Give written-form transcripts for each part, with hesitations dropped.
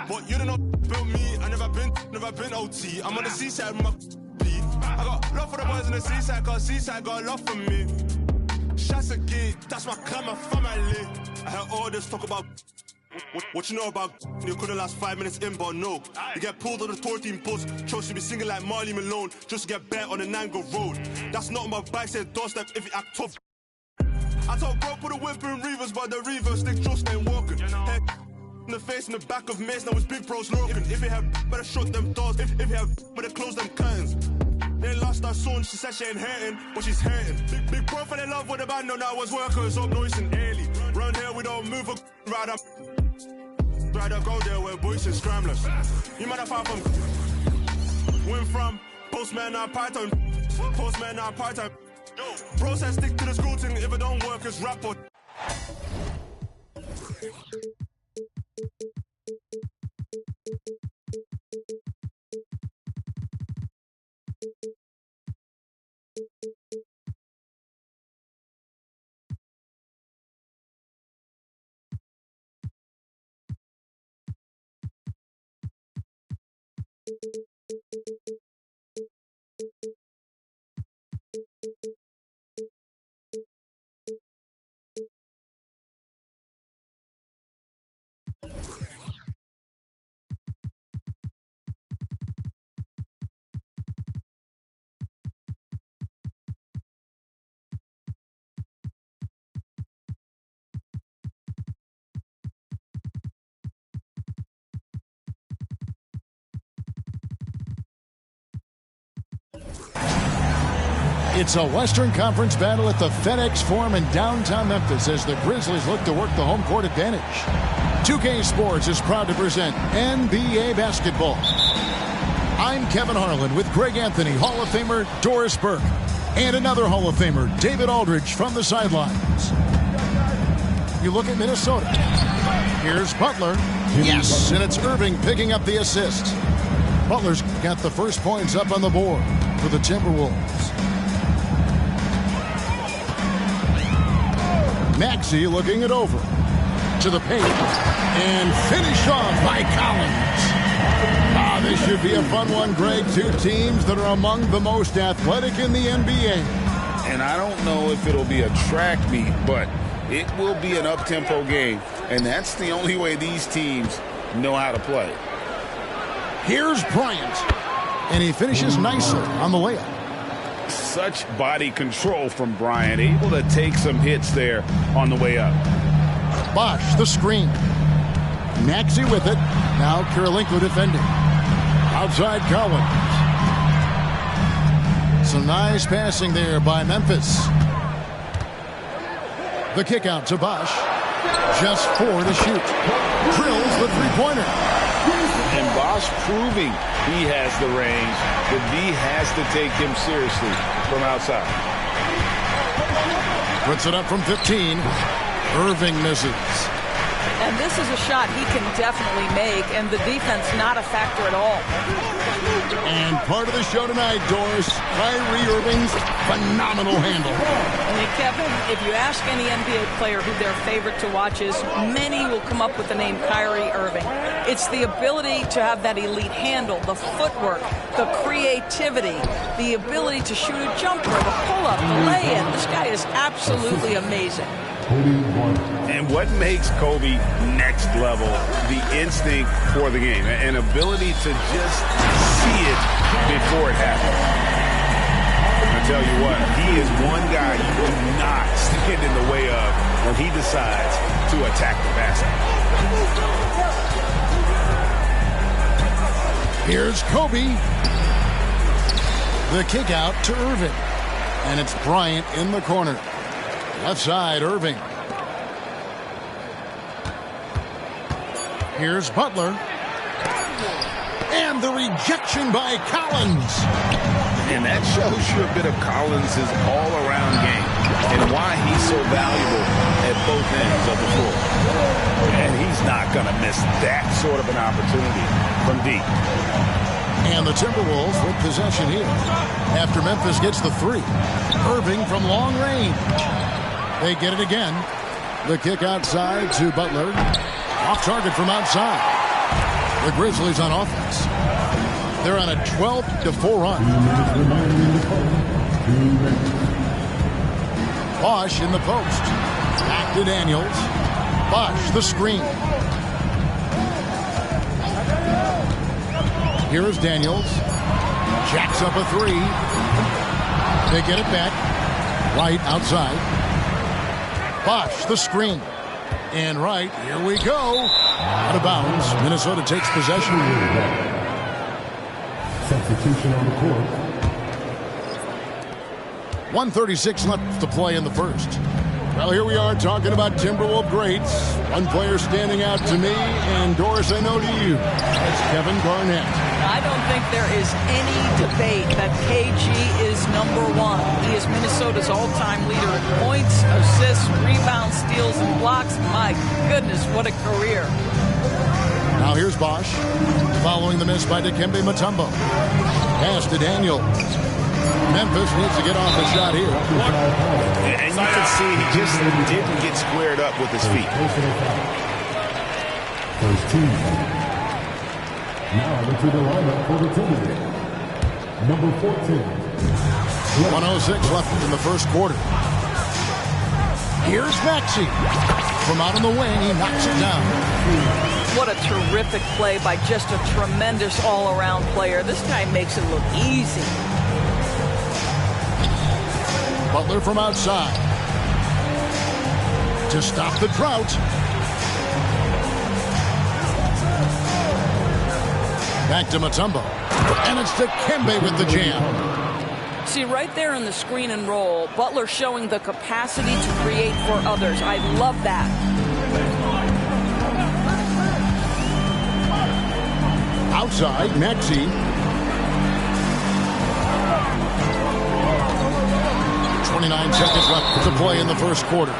But you don't know built me. I never been OT. I'm on the seaside with my beat. I got love for the boys in the seaside, cause seaside got love for me. Shots a gate, that's my clan, my family. I heard all this talk about what you know about you couldn't last 5 minutes in, but no. You get pulled on the tour team bus, chose to be singing like Marley Malone, just to get bet on the Nango Road. That's not on my bike, said doorstep if you act tough. I told bro put a whip in Reavers, but the Reavers stick just ain't walking. Head in the face in the back of Mace, now it's big bros lurking. If you have better shut them doors, if you have better close them curtains. They lost her son, she said she ain't hurting, but she's hurting. Big bro fell in love with the band, no, now was workers up noise and early. Round here we don't move a rather go there where boys and scramblers. You might have found from went from postman now part-time, postman now part-time. Bro said stick to the school thing, if it don't work it's rap or It's a Western Conference battle at the FedEx Forum in downtown Memphis as the Grizzlies look to work the home court advantage. 2K Sports is proud to present NBA basketball. I'm Kevin Harlan with Greg Anthony, Hall of Famer Doris Burke, and another Hall of Famer, David Aldridge, from the sidelines. You look at Minnesota. Here's Butler. Yes, and it's Irving picking up the assist. Butler's got the first points up on the board for the Timberwolves. Maxey looking it over to the paint and finish off by Collins. This should be a fun one, Greg. Two teams that are among the most athletic in the NBA. And I don't know if it'll be a track meet, but it will be an up-tempo game. And that's the only way these teams know how to play. Here's Bryant, and he finishes nicely on the layup. Such body control from Bryant, able to take some hits there on the way up. Bosh, the screen. Maxey with it. Now Kirilenko defending. Outside Collins. Some nice passing there by Memphis. The kick out to Bosh. Just 4 to shoot. Drills the three-pointer. And Bosh proving he has the range, but D has to take him seriously from outside. Puts it up from 15. Irving misses. And this is a shot he can definitely make, and the defense not a factor at all. And part of the show tonight, Doris, Kyrie Irving's phenomenal handle. I mean, Kevin, if you ask any NBA player who their favorite to watch is, many will come up with the name Kyrie Irving. It's the ability to have that elite handle, the footwork, the creativity, the ability to shoot a jumper, the pull-up, the lay-in. This guy is absolutely amazing. And what makes Kobe next level, the instinct for the game, an ability to just see it before it happens. I tell you what, he is one guy you do not stand in the way of when he decides to attack the basket. Here's Kobe. The kick out to Irving. And it's Bryant in the corner. Left side, Irving. Here's Butler. And the rejection by Collins. And that shows you a bit of Collins' all-around game and why he's so valuable at both ends of the floor. And he's not going to miss that sort of an opportunity from deep. And the Timberwolves with possession here after Memphis gets the three. Irving from long range. They get it again. The kick outside to Butler. Off target from outside. The Grizzlies on offense. They're on a 12-4 run. Bosch in the post. Back to Daniels. Bosch, the screen. Here is Daniels. Jacks up a three. They get it back. Wright outside. Bosch, the screen. And Wright, here we go. Out of bounds. Minnesota takes possession. Substitution on the court. 1:36 left to play in the first. Well, here we are talking about Timberwolves greats. One player standing out to me, and Doris, I know to you. That's Kevin Garnett. I don't think there is any debate that KG is number one. He is Minnesota's all-time leader in points, assists, rebounds, steals, and blocks. My goodness, what a career. Now here's Bosch, following the miss by Dikembe Mutombo. Pass to Daniels. Memphis needs to get off the shot here. And you can see he just didn't get squared up with his feet. First team. Now into the lineup for the Timberwolves. Number 14. 1:06 left in the first quarter. Here's Maxey. From out on the wing, he knocks it down. What a terrific play by just a tremendous all-around player. This guy makes it look easy. Butler from outside. To stop the drought. Back to Mutombo. And it's Dikembe with the jam. See, right there in the screen and roll, Butler showing the capacity to create for others. I love that. Outside, Maxey. 29 seconds left to play in the first quarter.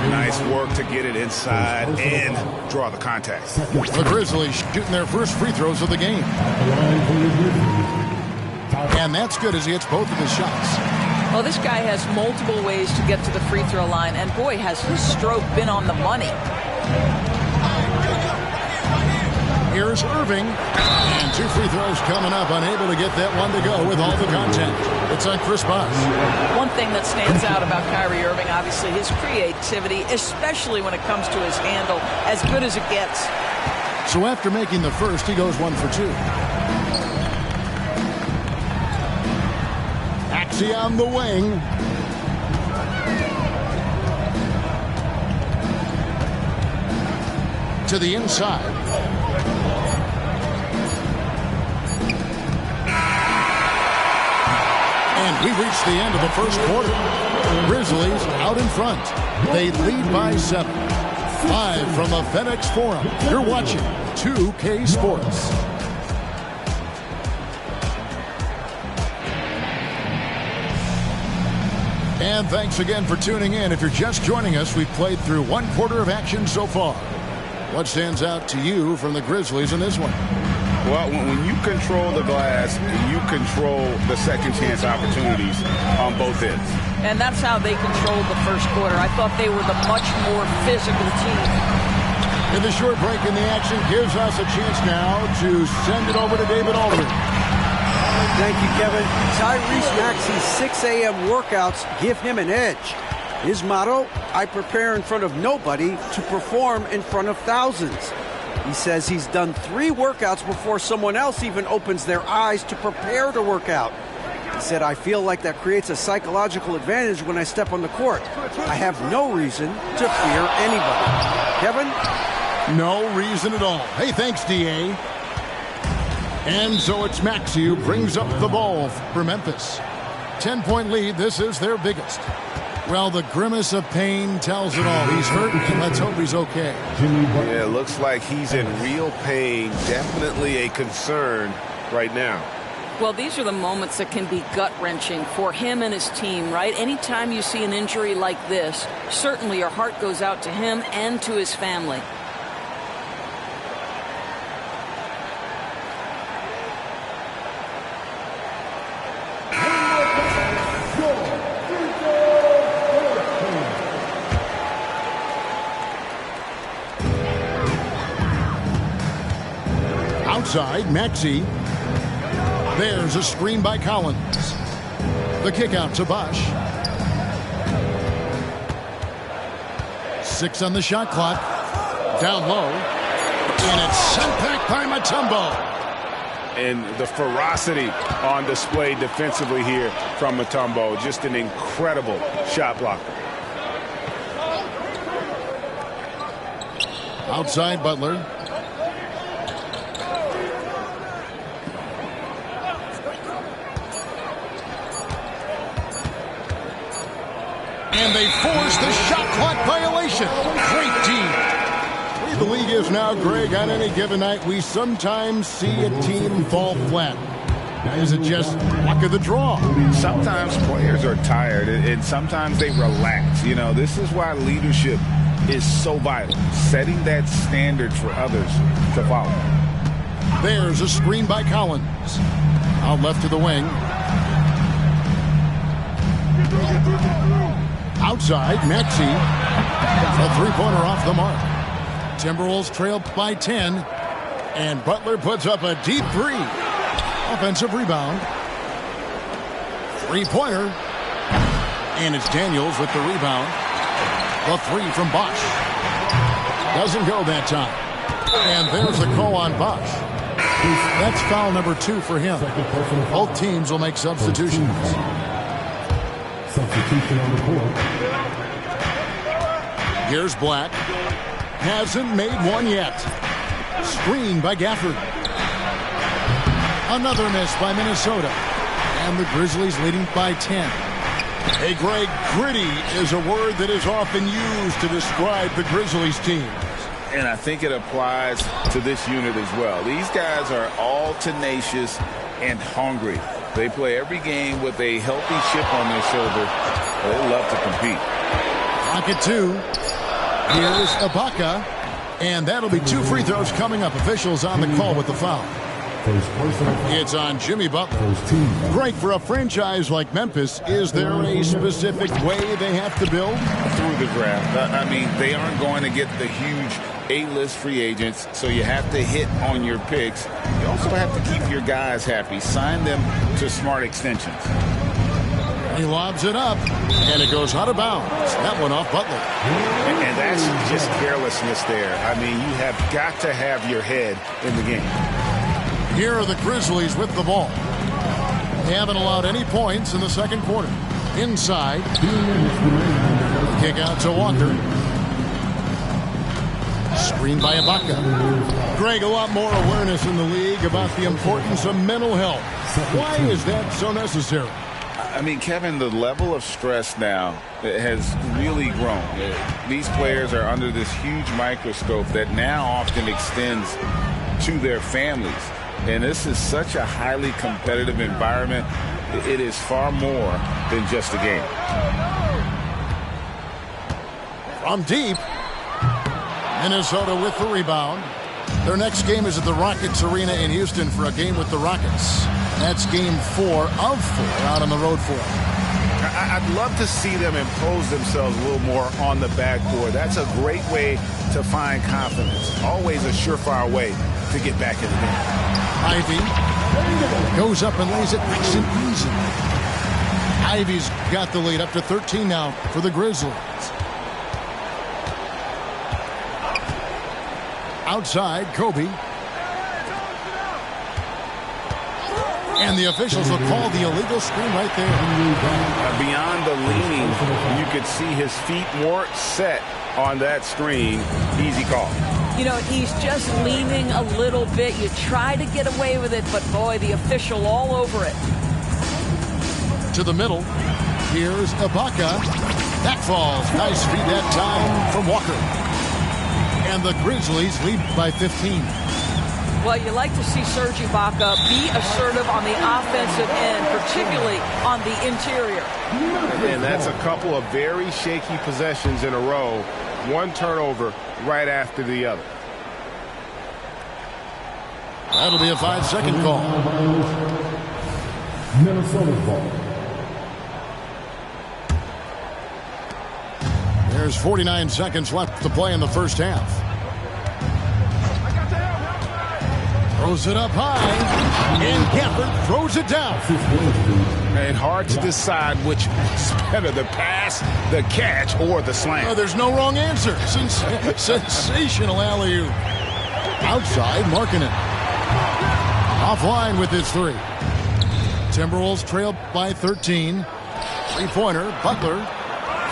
Nice work to get it inside and draw the contact. The Grizzlies shooting their first free throws of the game. And that's good as he hits both of his shots. Well, this guy has multiple ways to get to the free throw line, and boy, has his stroke been on the money. Here's Irving. And two free throws coming up. Unable to get that one to go with all the contact. It's on Chris Bosh. One thing that stands out about Kyrie Irving, obviously, his creativity, especially when it comes to his handle, as good as it gets. So after making the first, he goes 1 for 2. Maxey on the wing. To the inside. And we reached the end of the first quarter. Grizzlies out in front. They lead by 7. Live from the FedEx Forum, you're watching 2K Sports. And thanks again for tuning in. If you're just joining us, we've played through 1 quarter of action so far. What stands out to you from the Grizzlies in this one? Well, when you control the glass, you control the second chance opportunities on both ends. And that's how they controlled the first quarter. I thought they were the much more physical team. And the short break in the action gives us a chance now to send it over to David Aldridge. Thank you, Kevin. Tyrese Maxey's 6 a.m. workouts give him an edge. His motto, I prepare in front of nobody to perform in front of thousands. He says he's done 3 workouts before someone else even opens their eyes to prepare to work out. He said, I feel like that creates a psychological advantage when I step on the court. I have no reason to fear anybody. Kevin? No reason at all. Hey, thanks, D.A. And so it's Maxey who brings up the ball for Memphis. 10-point lead. This is their biggest. Well, the grimace of pain tells it all. He's hurt, and let's hope he's okay. Yeah, it looks like he's in real pain. Definitely a concern right now. Well, these are the moments that can be gut-wrenching for him and his team, right? Anytime you see an injury like this, certainly your heart goes out to him and to his family. Outside, Maxey. There's a screen by Collins. The kick out to Bosch. 6 on the shot clock. Down low. And it's sent back by Mutombo. And the ferocity on display defensively here from Mutombo. Just an incredible shot blocker. Outside, Butler. And they force the shot clock violation. Great team. The league is now, Greg, on any given night, we sometimes see a team fall flat. Is it just luck of the draw? Sometimes players are tired, and sometimes they relax. You know, this is why leadership is so vital, setting that standard for others to follow. There's a screen by Collins. Out left to the wing. Outside, Maxey. A three-pointer off the mark. Timberwolves trail by 10. And Butler puts up a deep three. Offensive rebound. Three-pointer. And it's Daniels with the rebound. The three from Bosch. Doesn't go that time. And there's the call on Bosch. That's foul number 2 for him. Both teams will make substitutions. Substitution on the court. Here's Black. Hasn't made one yet. Screen by Gafford. Another miss by Minnesota. And the Grizzlies leading by 10. Hey, Greg, gritty is a word that is often used to describe the Grizzlies team. And I think it applies to this unit as well. These guys are all tenacious and hungry. They play every game with a healthy chip on their shoulder. They love to compete. Pocket 2. Here's Ibaka. And that'll be 2 free throws coming up. Officials on the call with the foul. It's on Jimmy Butler. Greg, for a franchise like Memphis, is there a specific way they have to build? Through the draft. I mean, they aren't going to get the huge A-list free agents, so you have to hit on your picks. You also have to keep your guys happy. Sign them to smart extensions. He lobs it up, and it goes out of bounds. That one off Butler. And that's just carelessness there. I mean, you have got to have your head in the game. Here are the Grizzlies with the ball. They haven't allowed any points in the second quarter. Inside. Kick out to Walker. Screen by Ibaka. Greg, a lot more awareness in the league about the importance of mental health. Why is that so necessary? I mean, Kevin, the level of stress now has really grown. These players are under this huge microscope that now often extends to their families. And this is such a highly competitive environment. It is far more than just a game. From deep, Minnesota with the rebound. Their next game is at the Rockets Arena in Houston for a game with the Rockets. That's game 4 of 4 out on the road for them. I'd love to see them impose themselves a little more on the backboard. That's a great way to find confidence. Always a surefire way to get back in the game. Ivy goes up and lays it nice and easy. Ivy's got the lead up to 13 now for the Grizzlies. Outside, Kobe. And the officials will call the illegal screen right there. Beyond the leaning, you could see his feet more set on that screen. Easy call. You know, he's just leaning a little bit. You try to get away with it, but boy, the official all over it. To the middle. Here's Ibaka. That falls. Nice feed that time from Walker. And the Grizzlies lead by 15. Well, you like to see Serge Ibaka be assertive on the offensive end, particularly on the interior. And that's a couple of very shaky possessions in a row. One turnover right after the other. That'll be a 5-second call. Minnesota's ball. There's 49 seconds left to play in the first half. Throws it up high, and Gafford throws it down. And hard to decide which is better, the pass, the catch, or the slam. There's no wrong answer. Sensational alley-oop. Outside, Markkanen. Offline with his three. Timberwolves trail by 13. Three-pointer, Butler.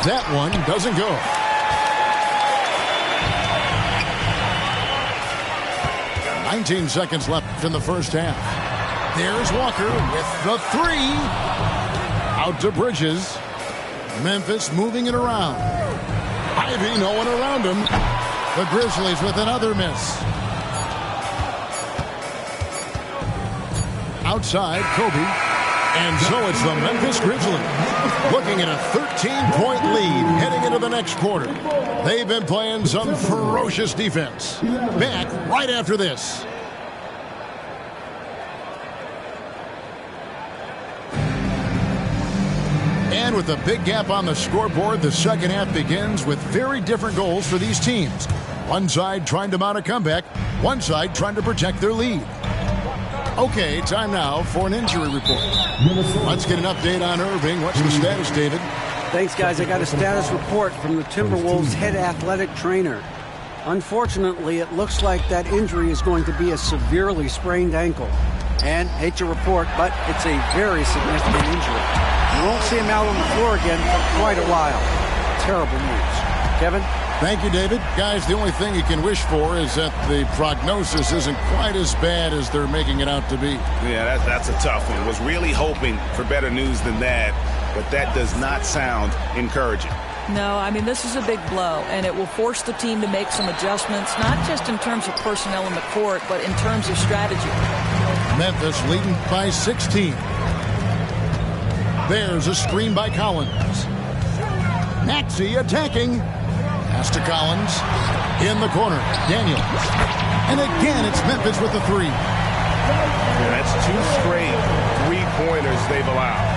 That one doesn't go. $19 seconds left in the first half. There's Walker with the three. Out to Bridges. Memphis moving it around. Ivy, no one around him. The Grizzlies with another miss. Outside, Kobe. And so it's the Memphis Grizzlies looking at a 13-point lead heading into the next quarter. They've been playing some ferocious defense. Back right after this. And with a big gap on the scoreboard, the second half begins with very different goals for these teams. One side trying to mount a comeback, one side trying to protect their lead. Okay, time now for an injury report. Let's get an update on Irving. What's the status, David? Thanks, guys. I got a status report from the Timberwolves head athletic trainer. Unfortunately, it looks like that injury is going to be a severely sprained ankle. And, hate to report, but it's a very significant injury. You won't see him out on the floor again for quite a while. Terrible news. Kevin? Thank you, David. Guys, the only thing you can wish for is that the prognosis isn't quite as bad as they're making it out to be. Yeah, that's a tough one. Was really hoping for better news than that, but that does not sound encouraging. No, I mean, this is a big blow, and it will force the team to make some adjustments, not just in terms of personnel in the court, but in terms of strategy. Memphis leading by 16. There's a screen by Collins. Maxey attacking. Pass to Collins. In the corner, Daniels. And again, it's Memphis with the three. Yeah, that's two straight three-pointers they've allowed.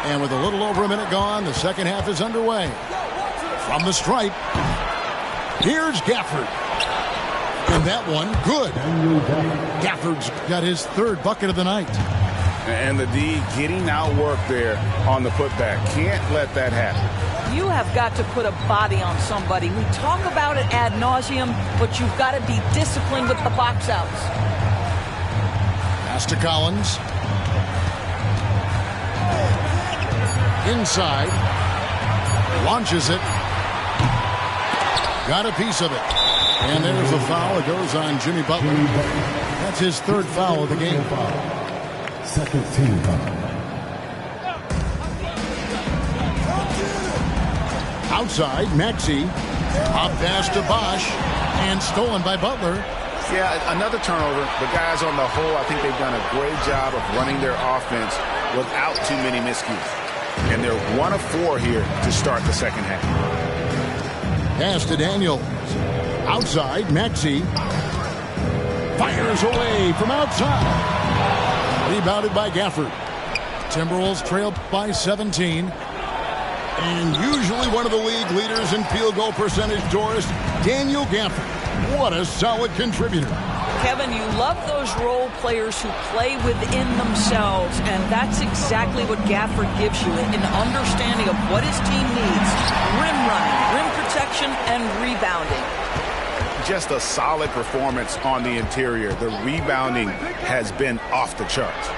And with a little over a minute gone, the second half is underway. From the stripe, here's Gafford. And that one, good. Gafford's got his third bucket of the night. And the D getting outworked there on the putback. Can't let that happen. You have got to put a body on somebody. We talk about it ad nauseum, but you've got to be disciplined with the box outs. Pass to Collins. Inside. Launches it. Got a piece of it. And there's the foul. It goes on Jimmy Butler. That's his third foul of the game. Second team foul. Outside, Maxey. Up pass to Bosch. And stolen by Butler. Yeah, another turnover. The guys on the whole, I think they've done a great job of running their offense without too many miscues. And they're 1 of 4 here to start the second half. Pass to Daniels. Outside, Maxey. Fires away from outside. Rebounded by Gafford. Timberwolves trail by 17. And usually one of the league leaders in field goal percentage, Doris, Daniel Gafford. What a solid contributor. Kevin, you love those role players who play within themselves, and that's exactly what Gafford gives you, an understanding of what his team needs. Rim running, rim protection, and rebounding. Just a solid performance on the interior. The rebounding has been off the charts.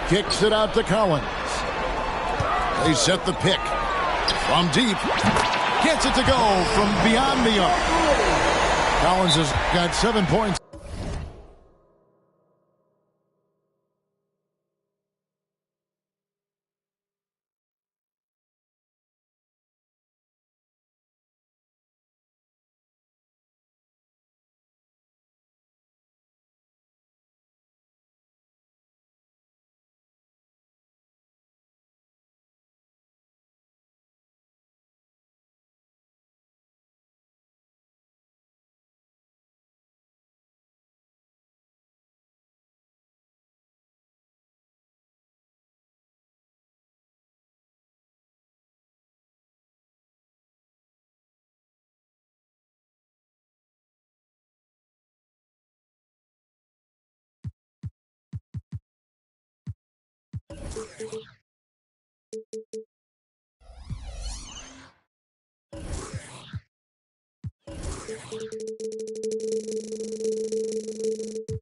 Kicks it out to Collins. They set the pick. From deep. Gets it to go from beyond the arc. Collins has got 7 points.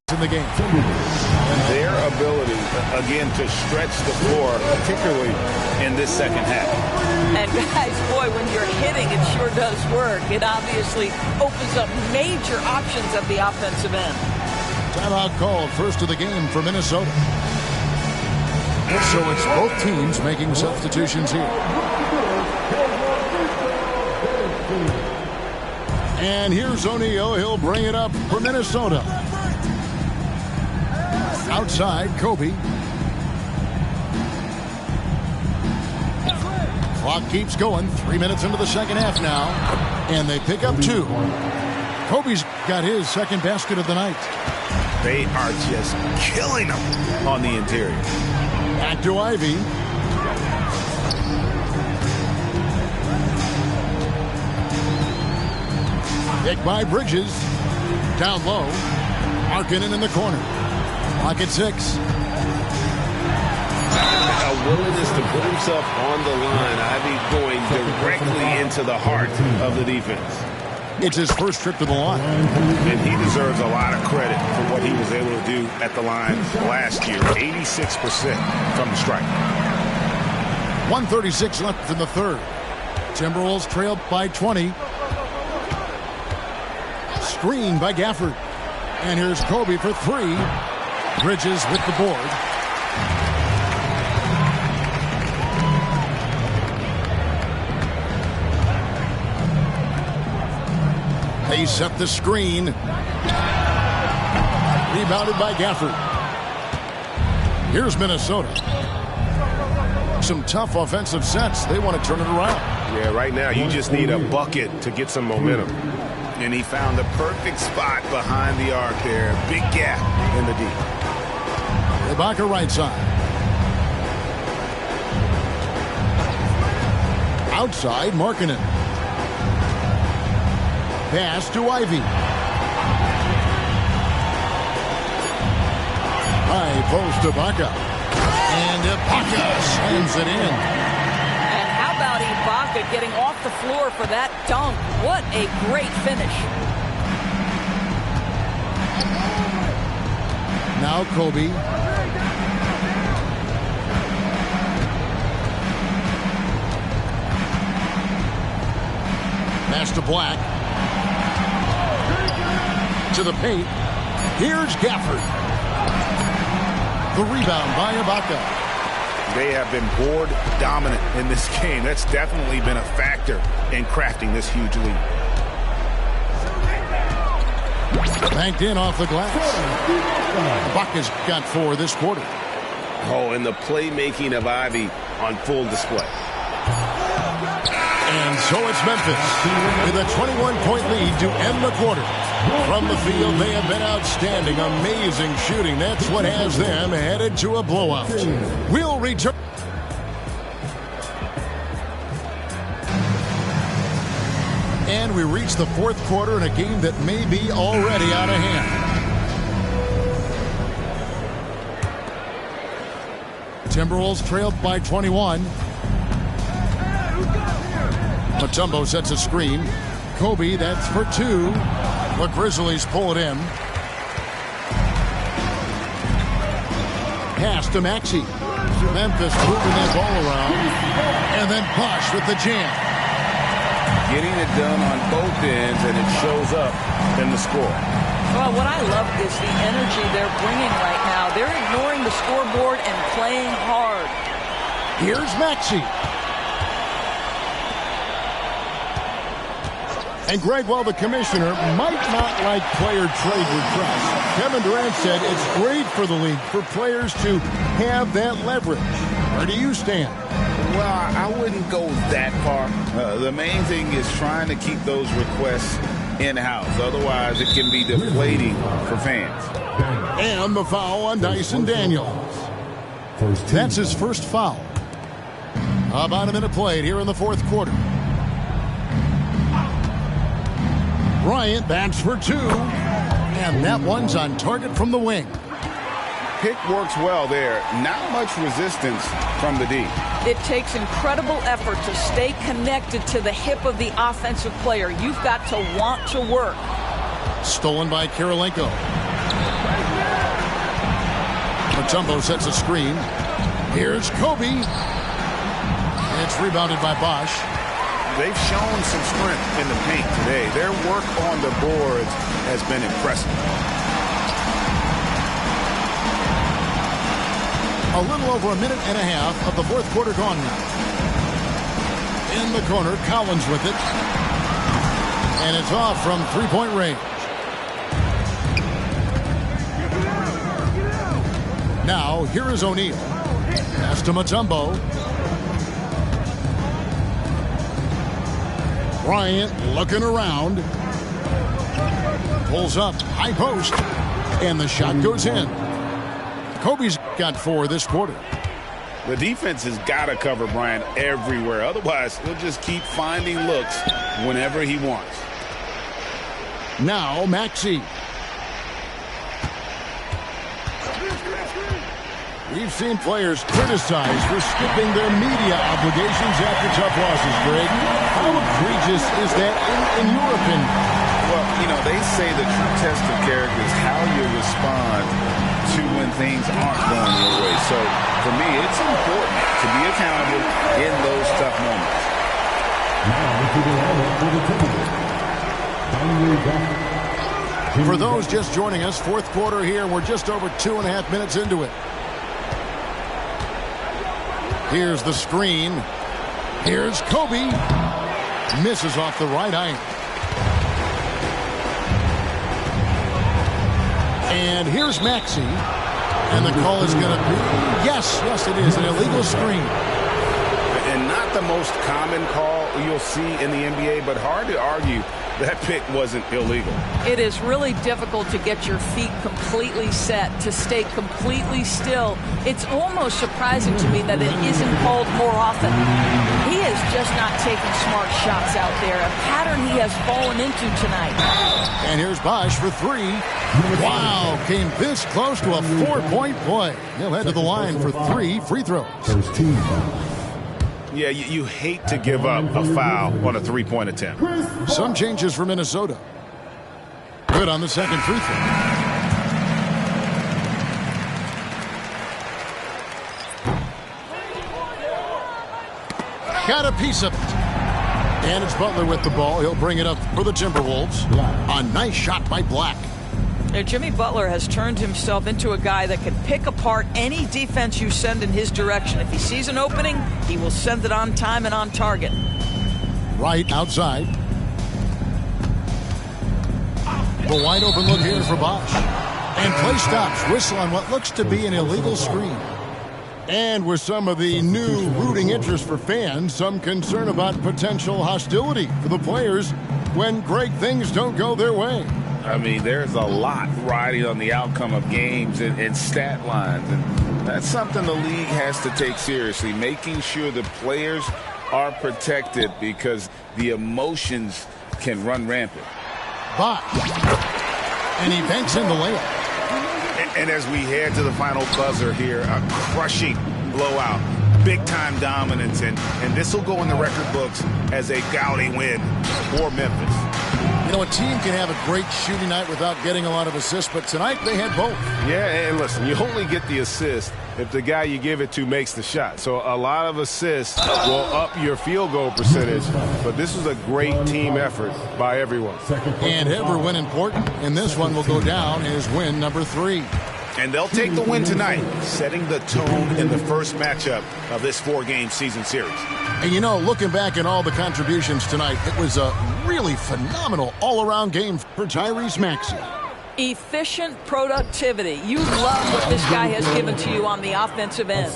In the game. Their ability, again, to stretch the floor, particularly in this second half. And guys, boy, when you're hitting, it sure does work. It obviously opens up major options at the offensive end. Timeout called, first of the game for Minnesota. So it's both teams making substitutions here. And here's O'Neal. He'll bring it up for Minnesota. Outside, Kobe. Clock keeps going. 3 minutes into the second half now. And they pick up 2. Kobe's got his second basket of the night. They are just killing them on the interior. Back to Ivy. Picked by Bridges. Down low. Markkanen in the corner. Clock at 6. A willingness to put himself on the line. Ivy going directly into the heart of the defense. It's his first trip to the line. And he deserves a lot of credit for what he was able to do at the line last year. 86% from the stripe. 1:36 left in the third. Timberwolves trailed by 20. Screen by Gafford. And here's Kobe for 3. Bridges with the board. They set the screen. Rebounded by Gafford. Here's Minnesota. Some tough offensive sets. They want to turn it around. Yeah, right now you just need a bucket to get some momentum. And he found the perfect spot behind the arc there. Big gap in the deep. Ibaka right side. Outside, Markkanen. Pass to Ivy. High post Ibaka. And Ibaka slams it in. And how about Ibaka getting off the floor for that dunk? What a great finish. Now Kobe. Pass to Black. To the paint. Here's Gafford. The rebound by Ibaka. They have been board dominant in this game. That's definitely been a factor in crafting this huge lead. Banked in off the glass. Ibaka's got 4 this quarter. Oh, and the playmaking of Ivy on full display. And so it's Memphis with a 21-point lead to end the quarter. From the field, they have been outstanding. Amazing shooting. That's what has them headed to a blowout. We'll return. And we reach the fourth quarter in a game that may be already out of hand. Timberwolves trailed by 21. Mutombo sets a screen. Kobe, that's for 2. The Grizzlies pull it in. Pass to Maxey. Memphis moving that ball around. And then Bosh with the jam. Getting it done on both ends, and it shows up in the score. Well, what I love is the energy they're bringing right now. They're ignoring the scoreboard and playing hard. Here's Maxey. And Greg, while the commissioner might not like player trade requests, Kevin Durant said it's great for the league for players to have that leverage. Where do you stand? Well, I wouldn't go that far. The main thing is trying to keep those requests in-house. Otherwise, it can be deflating for fans. And the foul on Dyson Daniels. That's his first foul. About a minute played here in the fourth quarter. Bryant bats for 2. And that one's on target from the wing. pick works well there. Not much resistance from the D. It takes incredible effort to stay connected to the hip of the offensive player. You've got to want to work. Stolen by Kirilenko. Mutombo sets a screen. Here's Kobe. It's rebounded by Bosch. They've shown some strength in the paint today. Their work on the boards has been impressive. A little over a minute and a half of the fourth quarter gone now. In the corner, Collins with it. And it's off from three-point range. Now, here is O'Neal. Pass to Mutombo. Bryant looking around. Pulls up, high post. And the shot goes in. Kobe's got 4 this quarter. The defense has got to cover Bryant everywhere. Otherwise, he'll just keep finding looks whenever he wants. Now, Maxey. We've seen players criticized for skipping their media obligations after tough losses, Greg. How egregious is that in your opinion? Well, you know, they say the true test of character is how you respond to when things aren't going your way. So, for me, it's important to be accountable in those tough moments. For those just joining us, fourth quarter here. We're just over 2.5 minutes into it. Here's the screen. Here's Kobe. Misses off the right eye. And here's Maxey. And the call is going to be, yes, it is, an illegal screen. And not the most common call you'll see in the NBA, but hard to argue that pick wasn't illegal. It is really difficult to get your feet completely set, to stay completely still. It's almost surprising to me that it isn't called more often. He is just not taking smart shots out there, a pattern he has fallen into tonight. And here's Bosch for 3. Wow, came this close to a 4-point play. He'll head to the line for 3 free throws. Yeah, you hate to give up a foul on a 3-point attempt. Some changes for Minnesota. Good on the second free throw. Got a piece of it. And it's Butler with the ball. He'll bring it up for the Timberwolves. A nice shot by Black. Now, Jimmy Butler has turned himself into a guy that can pick apart any defense you send in his direction. If he sees an opening, he will send it on time and on target. Right outside. The wide open look here for Bosch. And play stops. Whistle on what looks to be an illegal screen. And with some of the new rooting interest for fans, some concern about potential hostility for the players when great things don't go their way. I mean, there's a lot riding on the outcome of games and stat lines. And that's something the league has to take seriously, making sure the players are protected because the emotions can run rampant. Bosch. And he banks in the layup. And as we head to the final buzzer here, a crushing blowout, big-time dominance, and this will go in the record books as a gaudy win for Memphis. You know, a team can have a great shooting night without getting a lot of assists, but tonight they had both. Yeah, and listen, you only get the assist if the guy you give it to makes the shot. So a lot of assists will up your field goal percentage, but this was a great team effort by everyone. And every win important, and this one will go down as win number 3. And they'll take the win tonight, setting the tone in the first matchup of this 4-game season series. And you know, looking back at all the contributions tonight, it was a really phenomenal all-around game for Tyrese Maxey. Efficient productivity. You love what this guy has given to you on the offensive end.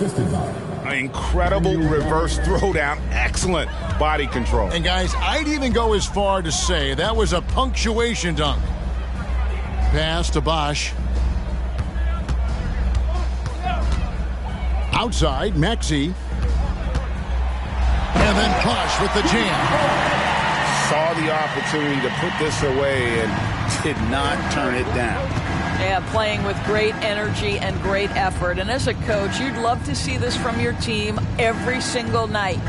An incredible reverse throwdown, excellent body control. And guys, I'd even go as far to say that was a punctuation dunk. Pass to Bosch. Outside, Maxey. And then Bosch with the jam. Saw the opportunity to put this away and did not turn it down. Yeah, playing with great energy and great effort. And as a coach, you'd love to see this from your team every single night.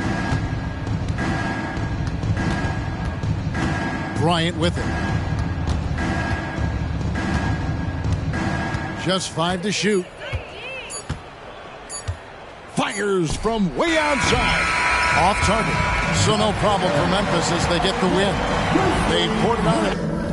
Bryant with it. Just 5 to shoot. Fires from way outside. Off target. So no problem for Memphis as they get the win. They poured it on it.